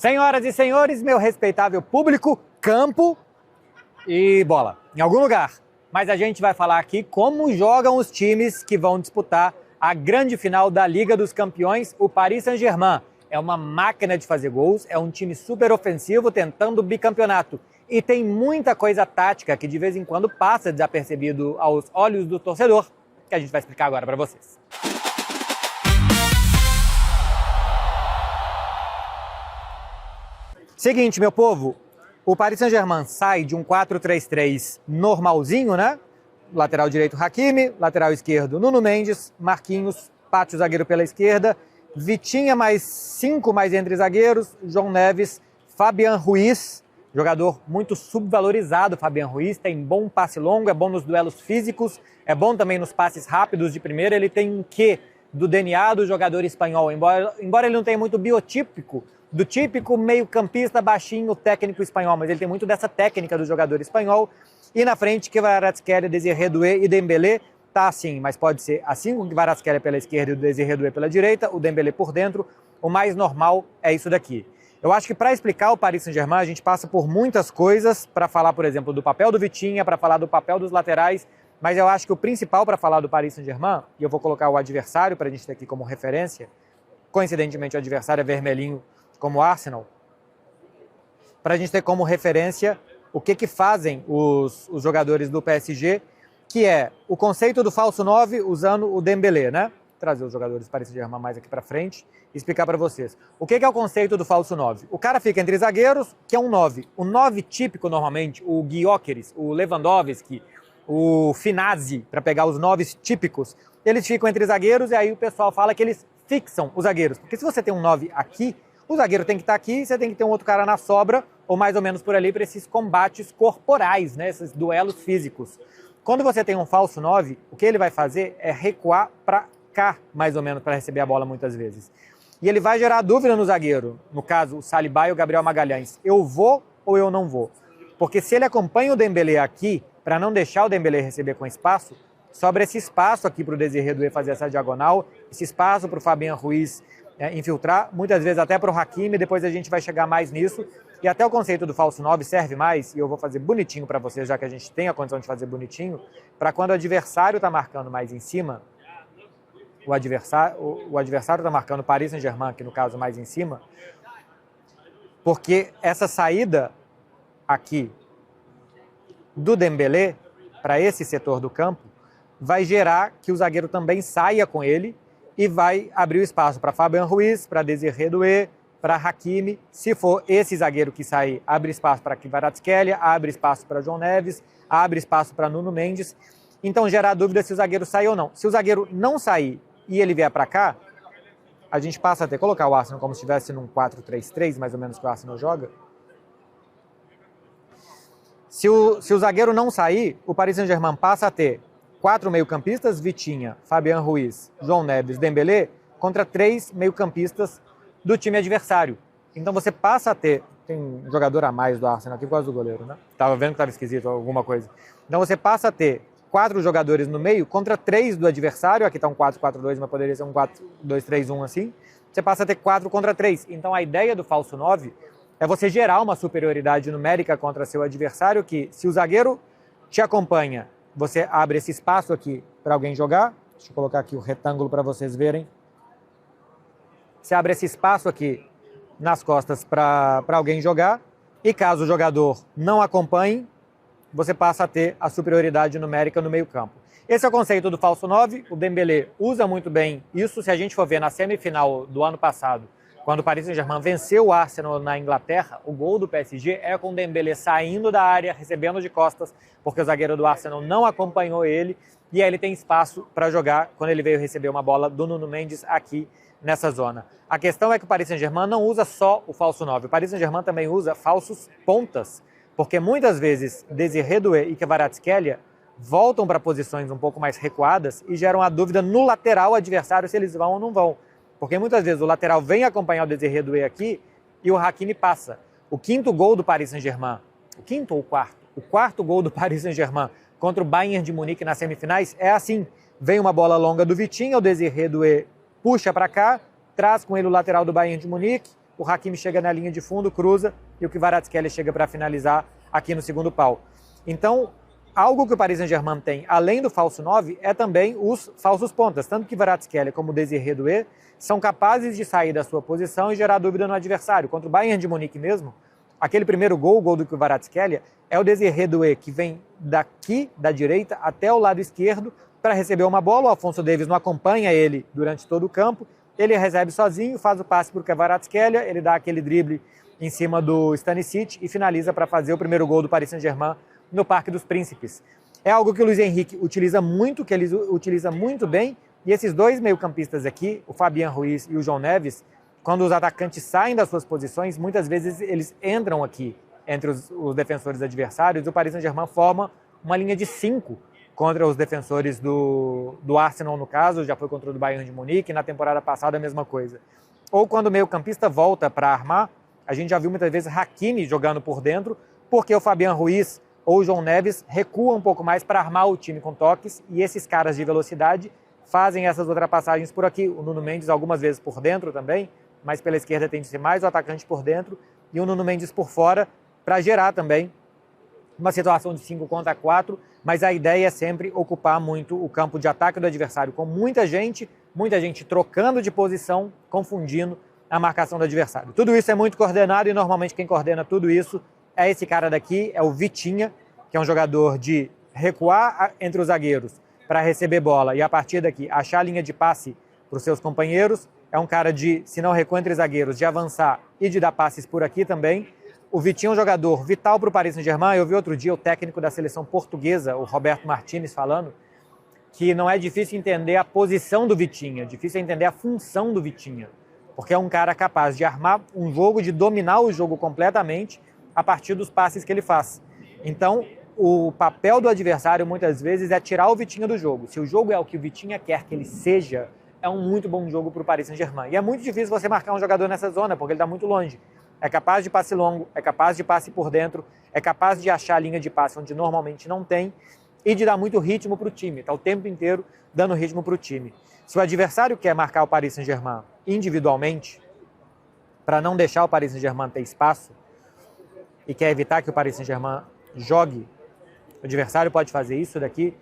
Senhoras e senhores, meu respeitável público, campo e bola, em algum lugar. Mas a gente vai falar aqui como jogam os times que vão disputar a grande final da Liga dos Campeões, o Paris Saint-Germain. É uma máquina de fazer gols, é um time super ofensivo tentando o bicampeonato. E tem muita coisa tática que de vez em quando passa desapercebido aos olhos do torcedor, que a gente vai explicar agora para vocês. Seguinte, meu povo, o Paris Saint-Germain sai de um 4-3-3 normalzinho, né? Lateral direito Hakimi, lateral esquerdo Nuno Mendes, Marquinhos, Pátio zagueiro pela esquerda, Vitinha mais 5 mais entre zagueiros, João Neves, Fabian Ruiz, jogador muito subvalorizado, Fabian Ruiz, tem bom passe longo, é bom nos duelos físicos, é bom também nos passes rápidos de primeira, ele tem um quê do DNA do jogador espanhol, embora ele não tenha muito biotípico, do típico meio-campista baixinho técnico espanhol, mas ele tem muito dessa técnica do jogador espanhol. E na frente, Kvaratskhelia, Désiré Doué e Dembélé, tá assim, mas pode ser assim com Kvaratskhelia pela esquerda e o Désiré Doué pela direita, o Dembélé por dentro. O mais normal é isso daqui. Eu acho que para explicar o Paris Saint-Germain, a gente passa por muitas coisas, para falar, por exemplo, do papel do Vitinha, para falar do papel dos laterais, mas eu acho que o principal para falar do Paris Saint-Germain, e eu vou colocar o adversário para a gente ter aqui como referência, coincidentemente o adversário é vermelhinho, como o Arsenal, para a gente ter como referência o que fazem os jogadores do PSG, que é o conceito do falso 9 usando o Dembélé, né? Trazer os jogadores do Paris Saint-Germain mais aqui para frente e explicar para vocês. O que é o conceito do falso 9? O cara fica entre zagueiros, que é um 9. O 9 típico, normalmente, o Gyökeres, o Lewandowski, o Finazzi, para pegar os 9 típicos, eles ficam entre zagueiros e aí o pessoal fala que eles fixam os zagueiros. Porque se você tem um 9 aqui, o zagueiro tem que estar aqui e você tem que ter um outro cara na sobra, ou mais ou menos por ali, para esses combates corporais, né? Esses duelos físicos. Quando você tem um falso 9, o que ele vai fazer é recuar para cá, mais ou menos, para receber a bola muitas vezes. E ele vai gerar dúvida no zagueiro, no caso, o Saliba e o Gabriel Magalhães. Eu vou ou eu não vou? Porque se ele acompanha o Dembélé aqui, para não deixar o Dembélé receber com espaço, sobra esse espaço aqui para o Désiré Doué fazer essa diagonal, esse espaço para o Fabian Ruiz infiltrar, muitas vezes até para o Hakimi, depois a gente vai chegar mais nisso. E até o conceito do falso 9 serve mais, e eu vou fazer bonitinho para vocês, já que a gente tem a condição de fazer bonitinho, para quando o adversário está marcando mais em cima, o adversário está marcando o Paris Saint-Germain, que no caso mais em cima, porque essa saída aqui do Dembélé para esse setor do campo vai gerar que o zagueiro também saia com ele e vai abrir o espaço para Fabian Ruiz, para Désiré Doué, para Hakimi. Se for esse zagueiro que sair, abre espaço para Kvaratskhelia, abre espaço para João Neves, abre espaço para Nuno Mendes. Então gera dúvida se o zagueiro sai ou não. Se o zagueiro não sair e ele vier para cá, a gente passa a ter, colocar o Arsenal como se estivesse num 4-3-3, mais ou menos que o Arsenal joga. Se o zagueiro não sair, o Paris Saint-Germain passa a ter 4 meio-campistas, Vitinha, Fabian Ruiz, João Neves, Dembélé, contra 3 meio-campistas do time adversário. Então você passa a ter, tem um jogador a mais do Arsenal aqui por causa do goleiro, né? Tava vendo que estava esquisito alguma coisa. Então você passa a ter 4 jogadores no meio contra 3 do adversário, aqui está um 4-4-2, mas poderia ser um 4-2-3-1 assim. Você passa a ter 4 contra 3. Então a ideia do falso 9 é você gerar uma superioridade numérica contra seu adversário, que se o zagueiro te acompanha, você abre esse espaço aqui para alguém jogar. Deixa eu colocar aqui o retângulo para vocês verem. Você abre esse espaço aqui nas costas para alguém jogar. E caso o jogador não acompanhe, você passa a ter a superioridade numérica no meio campo. Esse é o conceito do falso 9. O Dembélé usa muito bem isso. Se a gente for ver na semifinal do ano passado, quando o Paris Saint-Germain venceu o Arsenal na Inglaterra, o gol do PSG é com o Dembélé saindo da área, recebendo de costas, porque o zagueiro do Arsenal não acompanhou ele, e aí ele tem espaço para jogar quando ele veio receber uma bola do Nuno Mendes aqui nessa zona. A questão é que o Paris Saint-Germain não usa só o falso 9, o Paris Saint-Germain também usa falsos pontas, porque muitas vezes Désiré Doué e Kvaratskhelia voltam para posições um pouco mais recuadas e geram a dúvida no lateral adversário se eles vão ou não vão. Porque muitas vezes o lateral vem acompanhar o Désiré Doué aqui e o Hakimi passa. O quinto gol do Paris Saint-Germain, o quinto ou o quarto? O quarto gol do Paris Saint-Germain contra o Bayern de Munique nas semifinais é assim. Vem uma bola longa do Vitinha, o Désiré Doué puxa para cá, traz com ele o lateral do Bayern de Munique, o Hakimi chega na linha de fundo, cruza, e o Kvaratskhelia chega para finalizar aqui no segundo pau. Então, algo que o Paris Saint-Germain tem, além do falso 9, é também os falsos pontas. Tanto que Kvaratskhelia como o Désiré Doué são capazes de sair da sua posição e gerar dúvida no adversário. Contra o Bayern de Munique mesmo, aquele primeiro gol, o gol do Kvaratskhelia, é o Désiré Doué que vem daqui, da direita, até o lado esquerdo para receber uma bola. O Alphonso Davies não acompanha ele durante todo o campo. Ele recebe sozinho, faz o passe para o Kvaratskhelia, ele dá aquele drible em cima do Stanisic e finaliza para fazer o primeiro gol do Paris Saint-Germain no Parque dos Príncipes. É algo que o Luiz Henrique utiliza muito, que ele utiliza muito bem, e esses dois meio-campistas aqui, o Fabian Ruiz e o João Neves, quando os atacantes saem das suas posições, muitas vezes eles entram aqui entre os defensores adversários, e o Paris Saint-Germain forma uma linha de 5 contra os defensores do Arsenal, no caso, já foi contra o do Bayern de Munique, na temporada passada a mesma coisa. Ou quando o meio-campista volta para armar, a gente já viu muitas vezes Hakimi jogando por dentro, porque o Fabian Ruiz ou o João Neves recuam um pouco mais para armar o time com toques, e esses caras de velocidade fazem essas ultrapassagens por aqui. O Nuno Mendes algumas vezes por dentro também, mas pela esquerda tem de ser mais o atacante por dentro, e o Nuno Mendes por fora, para gerar também uma situação de 5 contra 4, mas a ideia é sempre ocupar muito o campo de ataque do adversário, com muita gente trocando de posição, confundindo a marcação do adversário. Tudo isso é muito coordenado, e normalmente quem coordena tudo isso é esse cara daqui, é o Vitinha, que é um jogador de recuar entre os zagueiros para receber bola e a partir daqui achar a linha de passe para os seus companheiros. É um cara de, se não recuar entre zagueiros, de avançar e de dar passes por aqui também. O Vitinho é um jogador vital para o Paris Saint-Germain. Eu vi outro dia o técnico da seleção portuguesa, o Roberto Martínez, falando que não é difícil entender a posição do Vitinha, é difícil entender a função do Vitinha, porque é um cara capaz de armar um jogo, de dominar o jogo completamente a partir dos passes que ele faz. Então, o papel do adversário muitas vezes é tirar o Vitinha do jogo. Se o jogo é o que o Vitinha quer que ele seja, é um muito bom jogo para o Paris Saint-Germain. E é muito difícil você marcar um jogador nessa zona, porque ele está muito longe. É capaz de passe longo, é capaz de passe por dentro, é capaz de achar a linha de passe onde normalmente não tem e de dar muito ritmo para o time. Está o tempo inteiro dando ritmo para o time. Se o adversário quer marcar o Paris Saint-Germain individualmente, para não deixar o Paris Saint-Germain ter espaço, e quer evitar que o Paris Saint-Germain jogue, o adversário pode fazer isso daqui,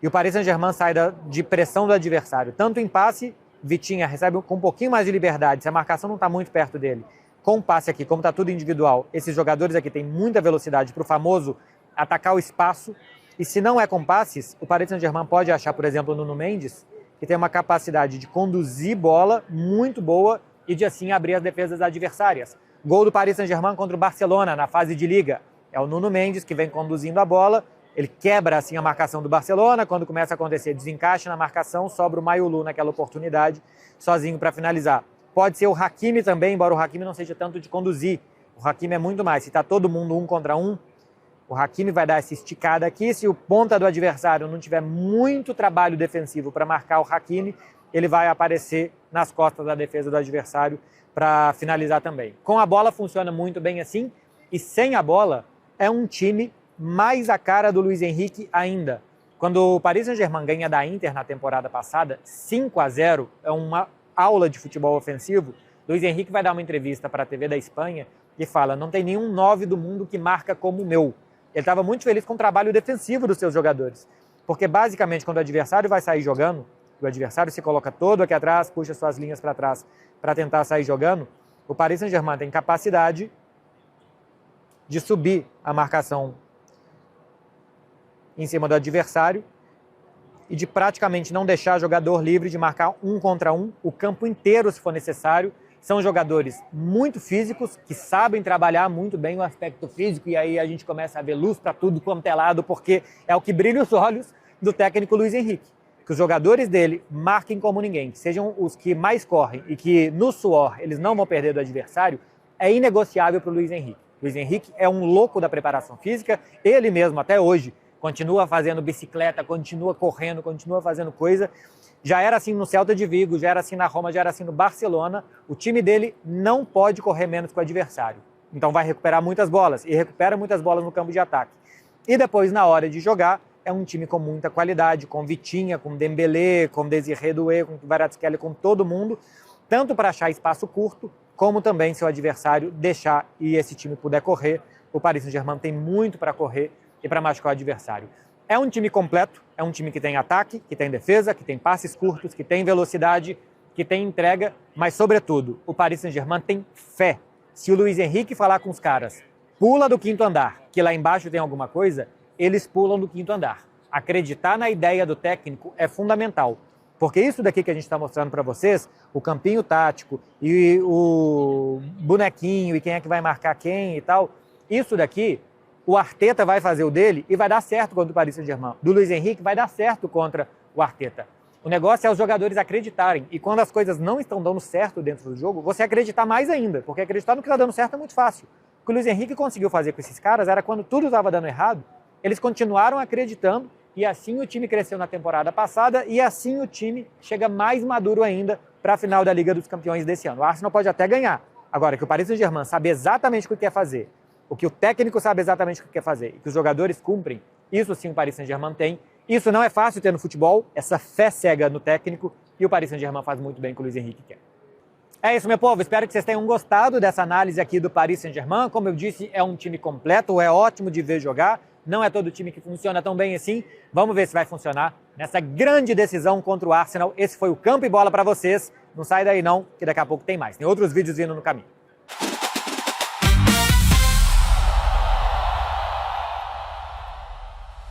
e o Paris Saint-Germain sai de pressão do adversário. Tanto em passe, Vitinha recebe com um pouquinho mais de liberdade, se a marcação não está muito perto dele. Com o passe aqui, como está tudo individual, esses jogadores aqui têm muita velocidade para o famoso atacar o espaço, e se não é com passes, o Paris Saint-Germain pode achar, por exemplo, o Nuno Mendes, que tem uma capacidade de conduzir bola muito boa e de assim abrir as defesas adversárias. Gol do Paris Saint-Germain contra o Barcelona na fase de liga. É o Nuno Mendes que vem conduzindo a bola, ele quebra assim a marcação do Barcelona, quando começa a acontecer desencaixe na marcação, sobra o Mayulu naquela oportunidade, sozinho para finalizar. Pode ser o Hakimi também, embora o Hakimi não seja tanto de conduzir. O Hakimi é muito mais. Se está todo mundo 1 contra 1, o Hakimi vai dar essa esticada aqui. Se o ponta do adversário não tiver muito trabalho defensivo para marcar o Hakimi, ele vai aparecer nas costas da defesa do adversário para finalizar também. Com a bola funciona muito bem assim, e sem a bola é um time mais a cara do Luiz Henrique ainda. Quando o Paris Saint-Germain ganha da Inter na temporada passada, 5-0, é uma aula de futebol ofensivo. Luiz Henrique vai dar uma entrevista para a TV da Espanha e fala: não tem nenhum 9 do mundo que marca como o meu. Ele estava muito feliz com o trabalho defensivo dos seus jogadores, porque basicamente quando o adversário vai sair jogando, o adversário se coloca todo aqui atrás, puxa suas linhas para trás para tentar sair jogando, o Paris Saint-Germain tem capacidade de subir a marcação em cima do adversário e de praticamente não deixar jogador livre de marcar 1 contra 1, o campo inteiro se for necessário. São jogadores muito físicos, que sabem trabalhar muito bem o aspecto físico, e aí a gente começa a ver luz para tudo quanto é lado, porque é o que brilha os olhos do técnico Luiz Henrique. Que os jogadores dele marquem como ninguém, que sejam os que mais correm e que no suor eles não vão perder do adversário, é inegociável para o Luiz Henrique. Luiz Henrique é um louco da preparação física, ele mesmo até hoje continua fazendo bicicleta, continua correndo, continua fazendo coisa. Já era assim no Celta de Vigo, já era assim na Roma, já era assim no Barcelona. O time dele não pode correr menos que o adversário. Então vai recuperar muitas bolas, e recupera muitas bolas no campo de ataque. E depois, na hora de jogar, é um time com muita qualidade, com Vitinha, com Dembélé, com Désiré Doué, com Kvaratskhelia, com todo mundo, tanto para achar espaço curto, como também se o adversário deixar e esse time puder correr. O Paris Saint-Germain tem muito para correr e para machucar o adversário. É um time completo, é um time que tem ataque, que tem defesa, que tem passes curtos, que tem velocidade, que tem entrega, mas, sobretudo, o Paris Saint-Germain tem fé. Se o Luiz Henrique falar com os caras, pula do 5º andar, que lá embaixo tem alguma coisa, eles pulam do 5º andar. Acreditar na ideia do técnico é fundamental. Porque isso daqui que a gente está mostrando para vocês, o campinho tático e o bonequinho e quem é que vai marcar quem e tal, isso daqui, o Arteta vai fazer o dele e vai dar certo contra o Paris Saint-Germain. Do Luiz Henrique vai dar certo contra o Arteta. O negócio é os jogadores acreditarem. E quando as coisas não estão dando certo dentro do jogo, você acreditar mais ainda. Porque acreditar no que está dando certo é muito fácil. O que o Luiz Henrique conseguiu fazer com esses caras era quando tudo estava dando errado, eles continuaram acreditando e assim o time cresceu na temporada passada e assim o time chega mais maduro ainda para a final da Liga dos Campeões desse ano. O Arsenal pode até ganhar. Agora, que o Paris Saint-Germain sabe exatamente o que quer fazer, o que o técnico sabe exatamente o que quer fazer e que os jogadores cumprem, isso sim o Paris Saint-Germain tem. Isso não é fácil ter no futebol, essa fé cega no técnico, e o Paris Saint-Germain faz muito bem com o Luiz Henrique quer. É isso, meu povo. Espero que vocês tenham gostado dessa análise aqui do Paris Saint-Germain. Como eu disse, é um time completo, é ótimo de ver jogar. Não é todo time que funciona tão bem assim. Vamos ver se vai funcionar nessa grande decisão contra o Arsenal. Esse foi o Campo e Bola para vocês. Não sai daí não, que daqui a pouco tem mais. Tem outros vídeos vindo no caminho.